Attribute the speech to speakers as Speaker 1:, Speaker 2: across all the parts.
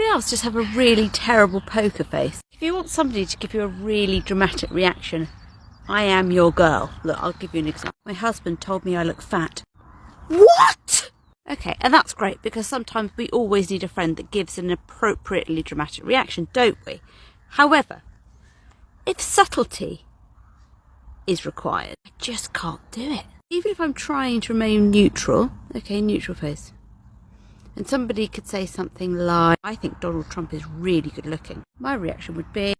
Speaker 1: Anybody else just have a really terrible poker face? If you want somebody to give you a really dramatic reaction, I am your girl. Look, I'll give you an example. My husband told me I look fat. What? Okay, and that's great because sometimes we always need a friend that gives an appropriately dramatic reaction, don't we? However, if subtlety is required, I just can't do it. Even if I'm trying to remain neutral, okay, neutral face, and somebody could say something like, I think Donald Trump is really good looking, my reaction would be...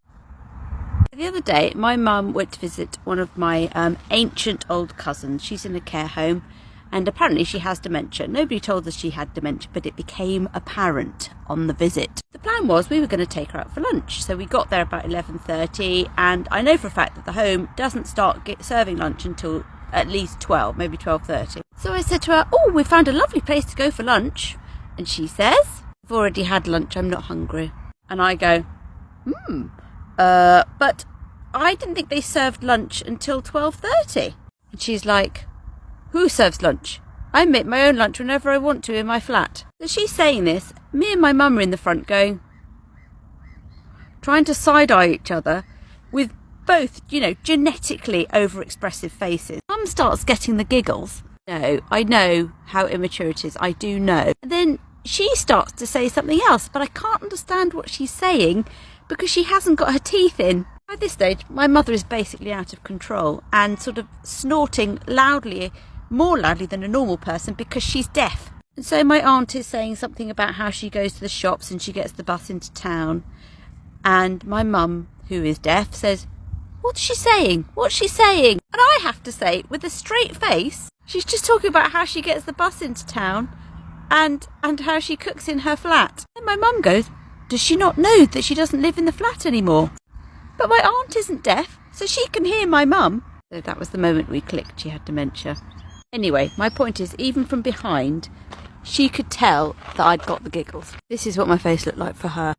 Speaker 1: The other day, my mum went to visit one of my ancient old cousins. She's in a care home, and apparently she has dementia. Nobody told us she had dementia, but it became apparent on the visit. The plan was we were going to take her out for lunch. So we got there about 11:30, and I know for a fact that the home doesn't start serving lunch until at least 12, maybe 12:30. So I said to her, oh, we found a lovely place to go for lunch. And she says, I've already had lunch, I'm not hungry. And I go, but I didn't think they served lunch until 12:30. And she's like, who serves lunch? I make my own lunch whenever I want to in my flat. So she's saying this, me and my mum are in the front going, trying to side-eye each other with both, genetically overexpressive faces. Mum starts getting the giggles. No, I know how immature it is, I do know. And then she starts to say something else, but I can't understand what she's saying because she hasn't got her teeth in. By this stage, my mother is basically out of control and sort of snorting loudly, more loudly than a normal person because she's deaf. And so my aunt is saying something about how she goes to the shops and she gets the bus into town. And my mum, who is deaf, says, what's she saying? What's she saying? And I have to say, with a straight face, she's just talking about how she gets the bus into town and how she cooks in her flat. And my mum goes, does she not know that she doesn't live in the flat anymore? But my aunt isn't deaf, so she can hear my mum. So that was the moment we clicked she had dementia. Anyway, my point is, even from behind, she could tell that I'd got the giggles. This is what my face looked like for her.